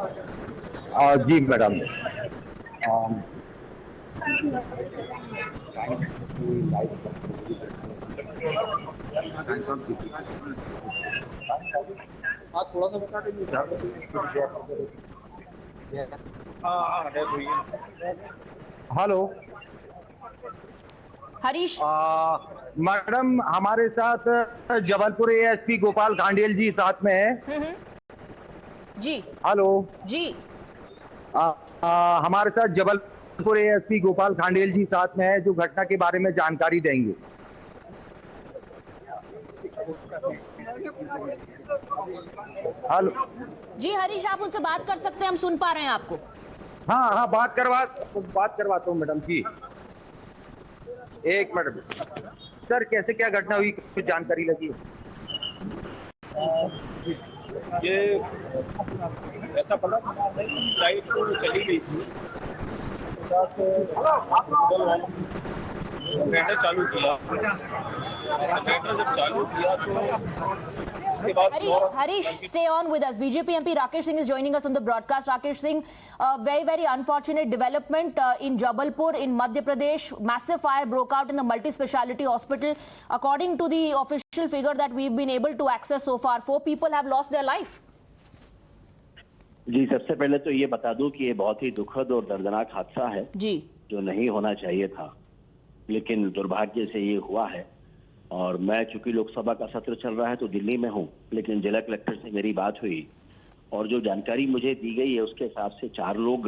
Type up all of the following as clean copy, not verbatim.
जी madam. हाँ थोड़ा सा बता दीजिए। हेलो। हरीश। मैडम हमारे साथ जबलपुर एएसपी गोपाल कांडेल जी साथ में है। जी। हेलो जी। हमारे साथ जबलपुर एएसपी गोपाल कांडेल जी साथ में है, जो घटना के बारे में जानकारी देंगे। हेलो। जी हरीश, आप उनसे बात कर सकते हैं, हम सुन पा रहे हैं आपको। हाँ हाँ, बात करवाता हूँ मैडम जी। एक मिनट सर, कैसे क्या घटना हुई, कुछ जानकारी लगी? ये ऐसा पता लाइट तो चली गई थी, जनरेटर चालू किया। जनरेटर जब चालू किया तो उसके बाद Harish, stay on with us. BJP MP Rakesh Singh is joining us on the broadcast. Rakesh Singh, very unfortunate development in Jabalpur in Madhya Pradesh. Massive fire broke out in the multi-speciality hospital. According to the official figure that we've been able to access so far, 4 people have lost their life. जी, सबसे पहले तो ये बता दूं कि ये बहुत ही दुखद और दर्दनाक हादसा है जी, जो नहीं होना चाहिए था, लेकिन दुर्भाग्य से ये हुआ है। और मैं चूंकि लोकसभा का सत्र चल रहा है तो दिल्ली में हूं, लेकिन जिला कलेक्टर से मेरी बात हुई और जो जानकारी मुझे दी गई है उसके हिसाब से 4 लोग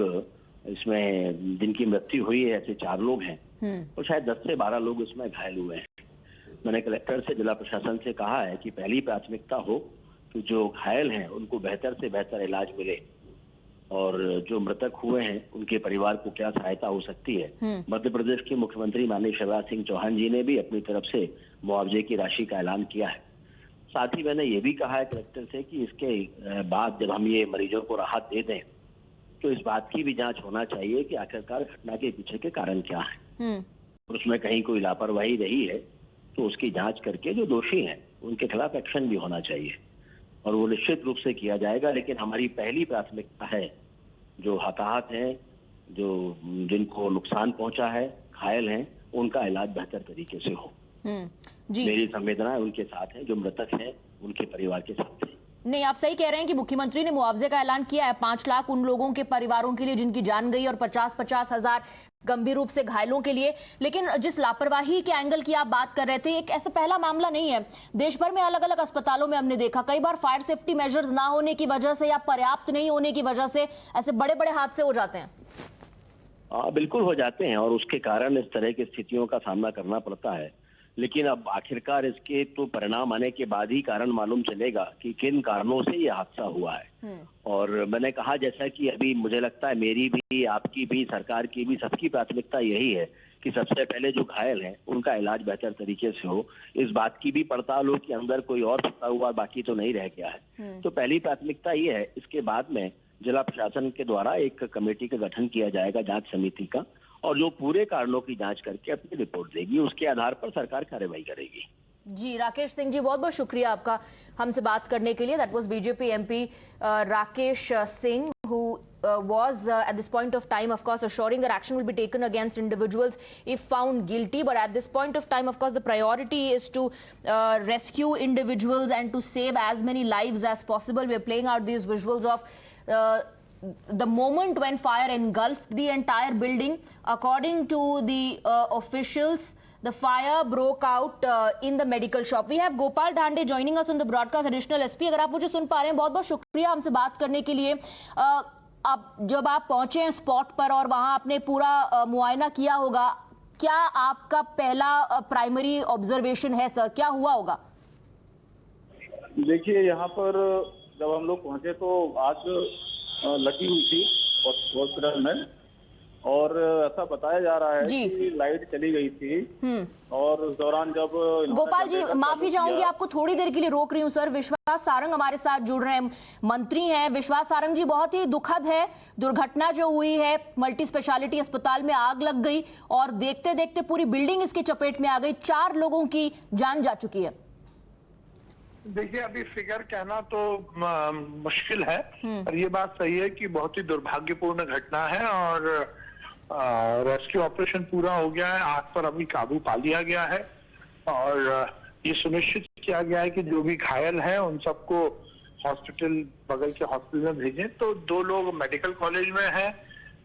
इसमें जिनकी मृत्यु हुई है, ऐसे 4 लोग हैं और शायद 10 से 12 लोग इसमें घायल हुए हैं। मैंने कलेक्टर से, जिला प्रशासन से कहा है कि पहली प्राथमिकता हो कि जो घायल हैं उनको बेहतर से बेहतर इलाज मिले और जो मृतक हुए हैं उनके परिवार को क्या सहायता हो सकती है। मध्य प्रदेश के मुख्यमंत्री माननीय शिवराज सिंह चौहान जी ने भी अपनी तरफ से मुआवजे की राशि का ऐलान किया है। साथ ही मैंने ये भी कहा है कलेक्टर से कि इसके बाद जब हम ये मरीजों को राहत दे दें तो इस बात की भी जांच होना चाहिए कि आखिरकार घटना के पीछे के कारण क्या है और उसमें कहीं कोई लापरवाही रही है तो उसकी जांच करके जो दोषी हैं उनके खिलाफ एक्शन भी होना चाहिए और वो निश्चित रूप से किया जाएगा। लेकिन हमारी पहली प्राथमिकता है जो हताहत हैं, जो जिनको नुकसान पहुंचा है, घायल हैं, उनका इलाज बेहतर तरीके से हो। जी, मेरी संवेदना उनके साथ है, जो मृतक हैं उनके परिवार के साथ है। नहीं, आप सही कह रहे हैं कि मुख्यमंत्री ने मुआवजे का ऐलान किया है 5 लाख उन लोगों के परिवारों के लिए जिनकी जान गई और 50-50 हजार गंभीर रूप से घायलों के लिए। लेकिन जिस लापरवाही के एंगल की आप बात कर रहे थे, एक ऐसा पहला मामला नहीं है। देश भर में अलग अलग अस्पतालों में हमने देखा कई बार फायर सेफ्टी मेजर्स ना होने की वजह से या पर्याप्त नहीं होने की वजह से ऐसे बड़े बड़े हादसे हो जाते हैं। बिल्कुल हो जाते हैं और उसके कारण इस तरह की स्थितियों का सामना करना पड़ता है। लेकिन अब आखिरकार इसके तो परिणाम आने के बाद ही कारण मालूम चलेगा कि किन कारणों से यह हादसा हुआ है। और मैंने कहा जैसा कि अभी मुझे लगता है मेरी भी, आपकी भी, सरकार की भी, सबकी प्राथमिकता यही है कि सबसे पहले जो घायल हैं उनका इलाज बेहतर तरीके से हो। इस बात की भी पड़ताल हो कि अंदर कोई और फंसा हुआ बाकी तो नहीं रह गया है। तो पहली प्राथमिकता ये है। इसके बाद में जिला प्रशासन के द्वारा एक कमेटी का गठन किया जाएगा, जांच समिति का, और जो पूरे कारणों की जांच करके अपनी रिपोर्ट देगी, उसके आधार पर सरकार कार्रवाई करेगी। जी, राकेश सिंह जी, बहुत बहुत शुक्रिया आपका हमसे बात करने के लिए। That was BJP MP Rakesh Singh who was at this point of time, of course, assuring that action will be taken against individuals if found guilty. But at this point of time, of course, the priority is to rescue individuals and to save as many lives as possible. We're playing out these visuals of the moment when fire engulfed the entire building. According to the officials, the fire broke out in the medical shop. We have Gopal Dhande joining us on the broadcast, additional SP. अगर आप मुझे सुन पा रहे हैं, बहुत बहुत शुक्रिया हमसे बात करने के लिए। अब जब आप पहुंचे हैं स्पॉट पर और वहां आपने पूरा मुआयना किया होगा, क्या आपका पहला प्राइमरी ऑब्जर्वेशन है सर, क्या हुआ होगा? देखिए, यहाँ पर जब हम लोग पहुंचे तो आग लगी हुई थी हॉस्पिटल में और ऐसा बताया जा रहा है कि लाइट चली गई थी और उस दौरान जब गोपाल जी, माफी चाहूंगी, आपको थोड़ी देर के लिए रोक रही हूं सर। विश्वास सारंग हमारे साथ जुड़ रहे हैं, मंत्री हैं। विश्वास सारंग जी, बहुत ही दुखद है दुर्घटना जो हुई है, मल्टी स्पेशलिटी अस्पताल में आग लग गई और देखते देखते पूरी बिल्डिंग इसकी चपेट में आ गई, 4 लोगों की जान जा चुकी है। देखिए, अभी फिगर कहना तो मुश्किल है, पर ये बात सही है कि बहुत ही दुर्भाग्यपूर्ण घटना है और रेस्क्यू ऑपरेशन पूरा हो गया है। आग पर अभी काबू पा लिया गया है और ये सुनिश्चित किया गया है कि जो भी घायल हैं उन सबको हॉस्पिटल, बगल के हॉस्पिटल में भेजें। तो 2 लोग मेडिकल कॉलेज में हैं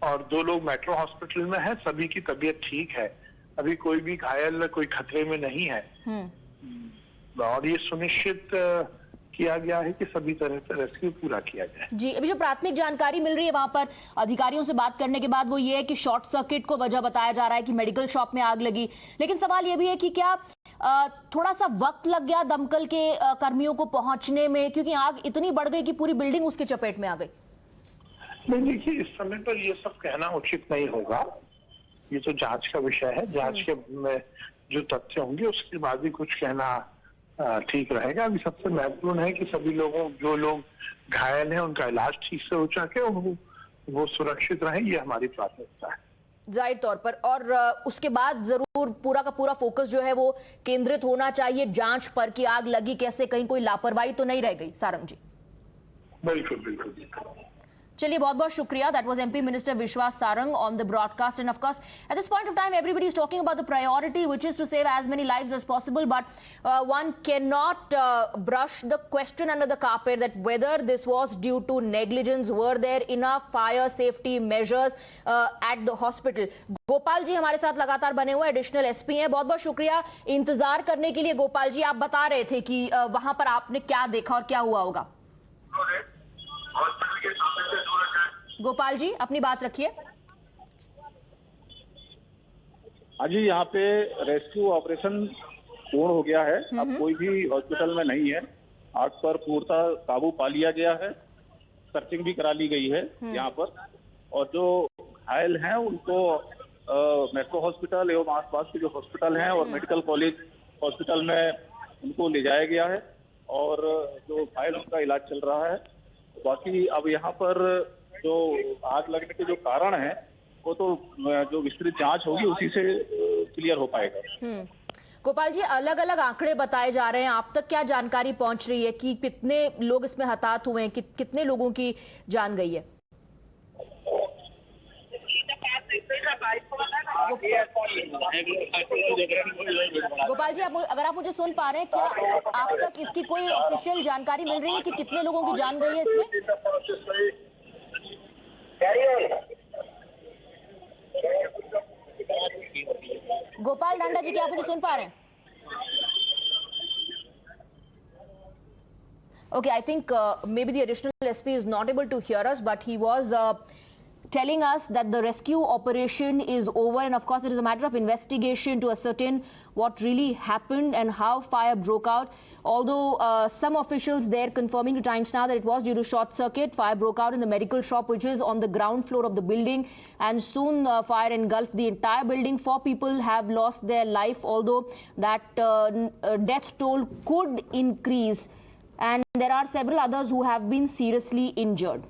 और 2 लोग मेट्रो हॉस्पिटल में हैं। सभी की तबीयत ठीक है, अभी कोई भी घायल, कोई खतरे में नहीं है और ये सुनिश्चित किया गया है कि सभी तरह से रेस्क्यू पूरा किया जाए। जी, अभी जो प्राथमिक जानकारी मिल रही है वहां पर अधिकारियों से बात करने के बाद वो ये है कि शॉर्ट सर्किट को वजह बताया जा रहा है कि मेडिकल शॉप में आग लगी। लेकिन सवाल ये भी है कि क्या थोड़ा सा वक्त लग गया दमकल के कर्मियों को पहुंचने में, क्योंकि आग इतनी बढ़ गई कि पूरी बिल्डिंग उसके चपेट में आ गई। नहीं, देखिए, इस समय पर ये सब कहना उचित नहीं होगा। ये तो जांच का विषय है। जांच के में जो तथ्य होंगे उसके बाद ही कुछ कहना ठीक रहेगा। अभी सबसे महत्वपूर्ण है कि सभी लोगों, जो लोग घायल हैं, उनका इलाज ठीक से हो सके और वो सुरक्षित रहें, ये हमारी प्राथमिकता है जाहिर तौर पर। और उसके बाद जरूर पूरा का पूरा फोकस जो है वो केंद्रित होना चाहिए जांच पर कि आग लगी कैसे, कहीं कोई लापरवाही तो नहीं रह गई। सारंग जी, बिल्कुल बिल्कुल बिल्कुल। चलिए, बहुत बहुत शुक्रिया। That was MP minister Vishwas Sarang on the broadcast. And of course at this point of time everybody is talking about the priority which is to save as many lives as possible, but one cannot brush the question under the carpet that whether this was due to negligence. Were there enough fire safety measures at the hospital? Gopal ji हमारे साथ लगातार बने हुए additional SP हैं। बहुत बहुत शुक्रिया इंतजार करने के लिए। गोपाल जी, आप बता रहे थे कि वहां पर आपने क्या देखा और क्या हुआ होगा। गोपाल जी, अपनी बात रखिए। हाँ जी, यहाँ पे रेस्क्यू ऑपरेशन पूर्ण हो गया है। अब कोई भी हॉस्पिटल में नहीं है। आग पर पूर्णतः काबू पा लिया गया है। सर्चिंग भी करा ली गई है यहाँ पर, और जो घायल हैं उनको मेट्रो हॉस्पिटल एवं आसपास के जो हॉस्पिटल हैं और मेडिकल कॉलेज हॉस्पिटल में उनको ले जाया गया है और जो घायल उनका इलाज चल रहा है। बाकी अब यहाँ पर जो आग लगने के जो कारण है वो तो जो विस्तृत जांच होगी उसी से क्लियर हो पाएगा। गोपाल जी, अलग अलग आंकड़े बताए जा रहे हैं, आप तक क्या जानकारी पहुंच रही है कि कितने लोग इसमें हताहत हुए हैं, कितने लोगों की जान गई है? गोपाल जी, अगर आप मुझे सुन पा रहे हैं, क्या आप तक इसकी कोई ऑफिशियल जानकारी मिल रही है कि कितने लोगों की जान गई है इसमें? गोपाल डांडा जी, क्या आप मुझे सुन पा रहे हैं? Okay, I think maybe the additional SP is not able to hear us, but he was telling us that the rescue operation is over, and of course it is a matter of investigation to ascertain what really happened and how fire broke out. Although some officials there confirming to Times Now that it was due to short circuit. Fire broke out in the medical shop which is on the ground floor of the building, and soon fire engulfed the entire building. 4 people have lost their life, although that death toll could increase, and there are several others who have been seriously injured.